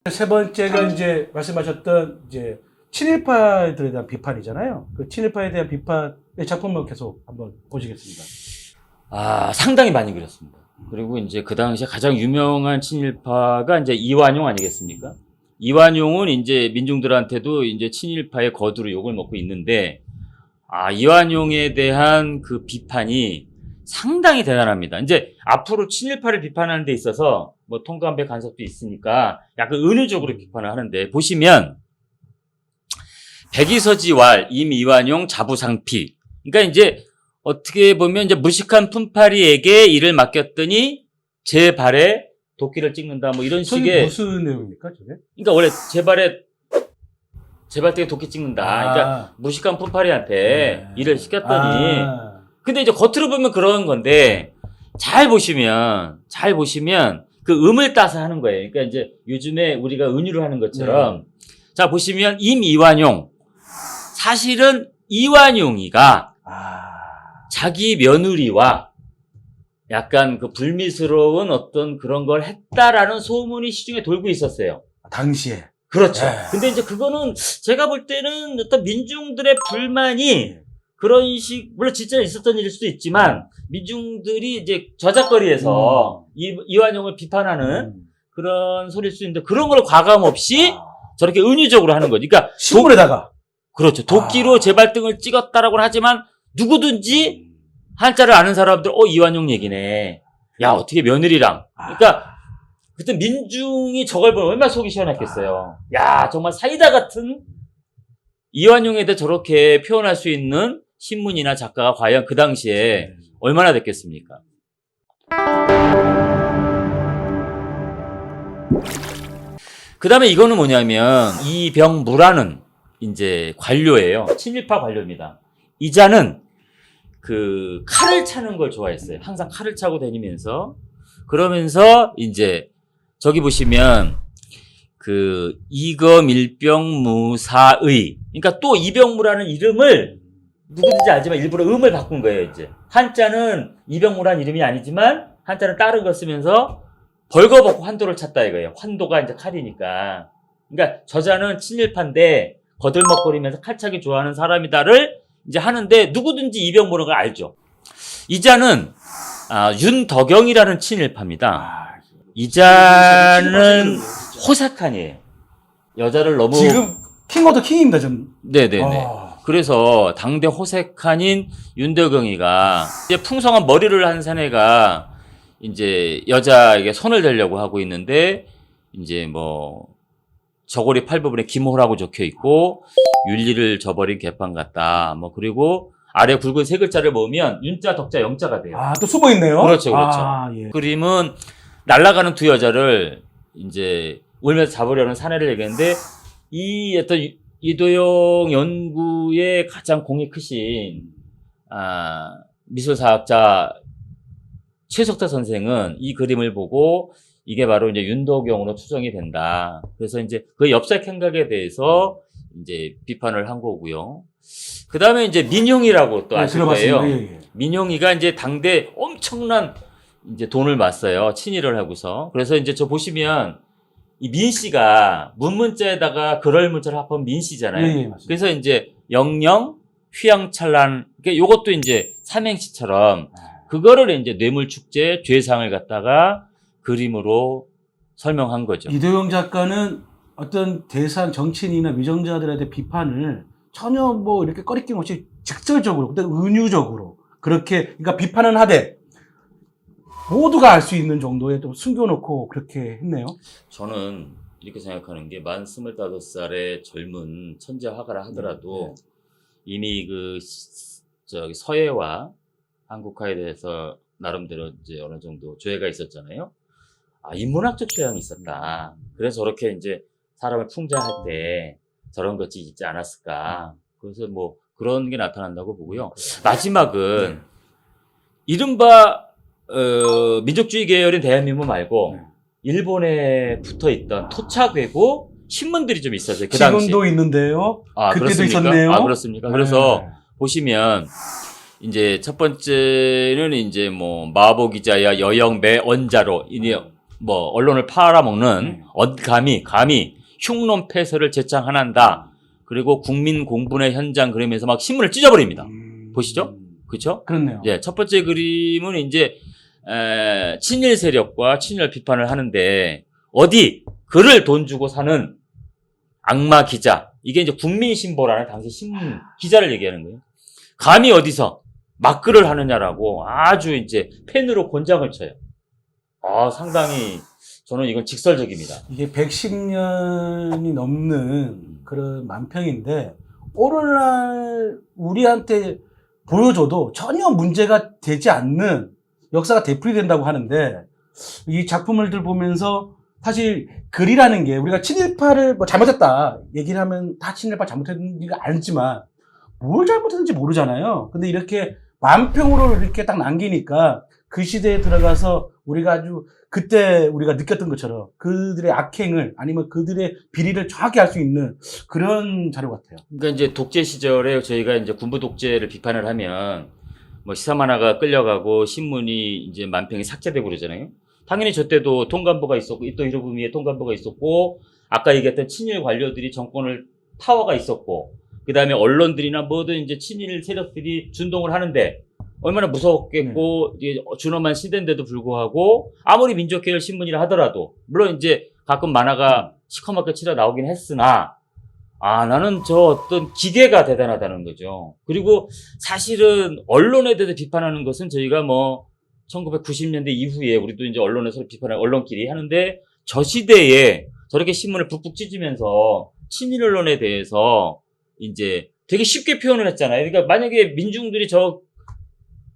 세 번째가 이제 말씀하셨던 이제 친일파들에 대한 비판이잖아요. 그 친일파에 대한 비판의 작품을 계속 한번 보시겠습니다. 상당히 많이 그렸습니다. 그리고 이제 그 당시에 가장 유명한 친일파가 이제 이완용 아니겠습니까? 이완용은 이제 민중들한테도 이제 친일파의 거두로 욕을 먹고 있는데, 이완용에 대한 그 비판이 상당히 대단합니다. 이제 앞으로 친일파를 비판하는 데 있어서 뭐 통감배 간섭도 있으니까 약간 은유적으로 비판을 하는데, 보시면 백이서지왈, 임이완용, 자부상피. 그러니까 이제 어떻게 보면 이제 무식한 품팔이에게 일을 맡겼더니 제 발에 도끼를 찍는다, 뭐 이런 식의. 무슨 내용입니까, 저게? 그러니까 원래 제 발등에 도끼 찍는다. 그러니까 무식한 품팔이한테 일을 시켰더니. 근데 이제 겉으로 보면 그런 건데, 잘 보시면 그 음을 따서 하는 거예요. 그러니까 이제 요즘에 우리가 은유를 하는 것처럼. 자, 보시면 임이완용. 사실은 이완용이가 자기 며느리와 약간 그 불미스러운 어떤 그런 걸 했다라는 소문이 시중에 돌고 있었어요. 당시에. 그렇죠. 근데 이제 그거는 제가 볼 때는 어떤 민중들의 불만이 그런 물론 진짜 있었던 일일 수도 있지만, 민중들이 이제 저작거리에서 이완용을 비판하는 그런 소리일 수 있는데, 그런 걸 과감 없이 저렇게 은유적으로 하는 거지. 그러니까 신문에다가. 그렇죠. 도끼로 제 발등을 찍었다라고는 하지만 누구든지 한자를 아는 사람들, 이완용 얘기네. 야, 어떻게 며느리랑. 그러니까 그때 민중이 저걸 보면 얼마나 속이 시원했겠어요. 야, 정말 사이다 같은 이완용에 대해 저렇게 표현할 수 있는 신문이나 작가가 과연 그 당시에 얼마나 됐겠습니까? 그 다음에 이거는 뭐냐면, 이병무라는 이제 관료예요. 친일파 관료입니다. 이자는 그 칼을 차는 걸 좋아했어요. 항상 칼을 차고 다니면서. 그러면서 이제 저기 보시면 그 이검일병무사의, 그러니까 또 이병무라는 이름을 누구든지 알지만 일부러 음을 바꾼 거예요. 이제 한자는 이병무라는 이름이 아니지만 한자는 다른 걸 쓰면서 벌거벗고 환도를 찾다 이거예요. 환도가 이제 칼이니까. 그러니까 저자는 친일파인데 거들먹거리면서 칼차기 좋아하는 사람이다를 이제 하는데, 누구든지 이병무라는 걸 알죠. 이자는 윤덕영이라는 친일파입니다. 이자는 호사칸이에요. 여자를 너무 지금 킹 오브 더 킹입니다, 좀. 네네네. 그래서 당대 호색한인 윤덕영이가 이제 풍성한 머리를 한 사내가 이제 여자에게 손을 대려고 하고 있는데, 이제 뭐 저고리 8부분에 김호라고 적혀 있고, 윤리를 저버린 개판 같다. 뭐 그리고 아래 굵은 세 글자를 모으면 윤자, 덕자, 영자가 돼요. 또 숨어 있네요. 그렇죠, 그렇죠. 예. 그림은 날아가는 두 여자를 이제 울면서 잡으려는 사내를 얘기했는데, 이 어떤 이도영 연구의 가장 공이 크신 미술사학자 최석태 선생은 이 그림을 보고 이게 바로 이제 윤덕영으로 추정이 된다. 그래서 이제 그 엽색 행각에 대해서 이제 비판을 한 거고요. 그 다음에 이제 민용이라고 또 아실 거예요. 민용이가 이제 당대 엄청난 이제 돈을 맞어요. 친일을 하고서. 그래서 이제 저 보시면 이 민씨가 문문자에다가 그럴 문자를 합하면 민씨잖아요. 그래서 이제 영영, 휘황찬란, 그러니까 요것도 이제 삼행시처럼 그거를 이제 뇌물축제, 죄상을 갖다가 그림으로 설명한 거죠. 이도영 작가는 어떤 대상 정치인이나 위정자들에 대한 비판을 전혀 뭐 이렇게 꺼리낌 없이 직설적으로, 근데 은유적으로 그렇게, 그러니까 비판은 하되 모두가 알 수 있는 정도에 또 숨겨놓고 그렇게 했네요. 저는 이렇게 생각하는 게, 만 25살의 젊은 천재 화가라 하더라도 이미 그 저기 서예와 한국화에 대해서 나름대로 이제 어느 정도 조예가 있었잖아요. 인문학적 취향이 있었다. 그래서 저렇게 이제 사람을 풍자할 때 저런 것이 있지 않았을까. 그래서 뭐 그런 게 나타난다고 보고요. 마지막은 이른바 민족주의 계열인 대한민국 말고 일본에 붙어있던 토착외고 신문들이 좀 있었어요. 그 당시. 지금도 있는데요. 그때도 그렇습니까? 있었네요. 그렇습니까? 그래서 보시면 이제 첫 번째는 이제 뭐 마보기자야 여영매 언자로, 뭐 언론을 팔아먹는 감히 흉노 폐쇄를 제창한다. 그리고 국민 공분의 현장 그러면서 막 신문을 찢어버립니다. 보시죠? 그렇죠? 그렇네요. 예, 첫 번째 그림은 이제 친일 세력과 친일 비판을 하는데 어디 글을 돈 주고 사는 악마 기자, 이게 이제 국민신보라는 당시 신문 기자를 얘기하는 거예요. 감히 어디서 막글을 하느냐라고 아주 이제 펜으로 권장을 쳐요. 상당히 저는 이건 직설적입니다. 이게 110년이 넘는 그런 만평인데 오늘날 우리한테 보여줘도 전혀 문제가 되지 않는 역사가 되풀이된다고 하는데 이 작품을 보면서 사실 글이라는 게 우리가 친일파를 뭐 잘못했다 얘기를 하면 다 친일파 잘못했는지가 알지만 뭘 잘못했는지 모르잖아요. 근데 이렇게 만평으로 이렇게 딱 남기니까 그 시대에 들어가서 우리가 아주 그때 우리가 느꼈던 것처럼 그들의 악행을 아니면 그들의 비리를 정확히 알 수 있는 그런 자료 같아요. 그러니까 이제 독재 시절에 저희가 이제 군부 독재를 비판을 하면 뭐 시사 만화가 끌려가고 신문이 이제 만평이 삭제되고 그러잖아요. 당연히 저 때도 통간부가 있었고 또 히로부미에 통간부가 있었고 아까 얘기했던 친일 관료들이 정권을 파워가 있었고 그다음에 언론들이나 뭐든 이제 친일 세력들이 준동을 하는데 얼마나 무섭겠고 이게 준엄한 시대인데도 불구하고 아무리 민족계열 신문이라 하더라도 물론 이제 가끔 만화가 시커멓게 치러 나오긴 했으나 나는 저 어떤 기계가 대단하다는 거죠. 그리고 사실은 언론에 대해서 비판하는 것은 저희가 뭐 1990년대 이후에 우리도 이제 언론에서 비판을 언론끼리 하는데 저 시대에 저렇게 신문을 북북 찢으면서 친일 언론에 대해서 이제 되게 쉽게 표현을 했잖아요. 그러니까 만약에 민중들이 저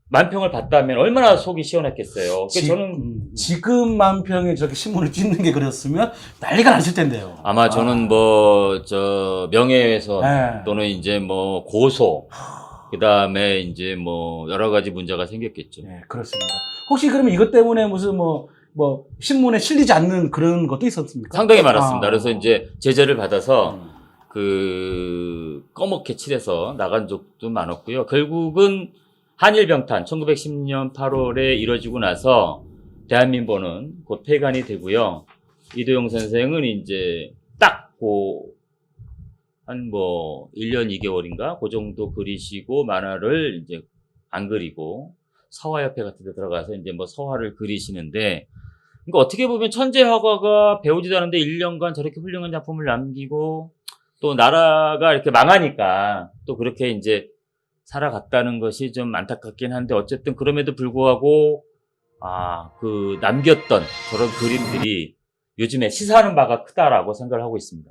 만평을 봤다면 얼마나 속이 시원했겠어요. 저는 지금 만평에 저렇게 신문을 찍는 게 그랬으면 난리가 났을 텐데요. 아마 저는 뭐 저 명예훼손 네. 또는 이제 뭐 고소 그다음에 이제 뭐 여러 가지 문제가 생겼겠죠. 네, 그렇습니다. 혹시 그러면 이것 때문에 무슨 뭐 신문에 실리지 않는 그런 것도 있었습니까? 상당히 많았습니다. 그래서 이제 제재를 받아서 그 꺼멓게 칠해서 나간 적도 많았고요. 결국은 한일병탄 1910년 8월에 이뤄지고 나서 대한민보는 곧 폐간이 되고요. 이도영 선생은 이제 딱 한 뭐 1년 2개월인가 그 정도 그리시고 만화를 이제 안 그리고 서화협회 같은 데 들어가서 이제 뭐 서화를 그리시는데 그러니까 어떻게 보면 천재 화가가 배우지도 않은데 1년간 저렇게 훌륭한 작품을 남기고 또 나라가 이렇게 망하니까 또 그렇게 이제 살아갔다는 것이 좀 안타깝긴 한데 어쨌든 그럼에도 불구하고 그 남겼던 저런 그림들이 요즘에 시사하는 바가 크다라고 생각을 하고 있습니다.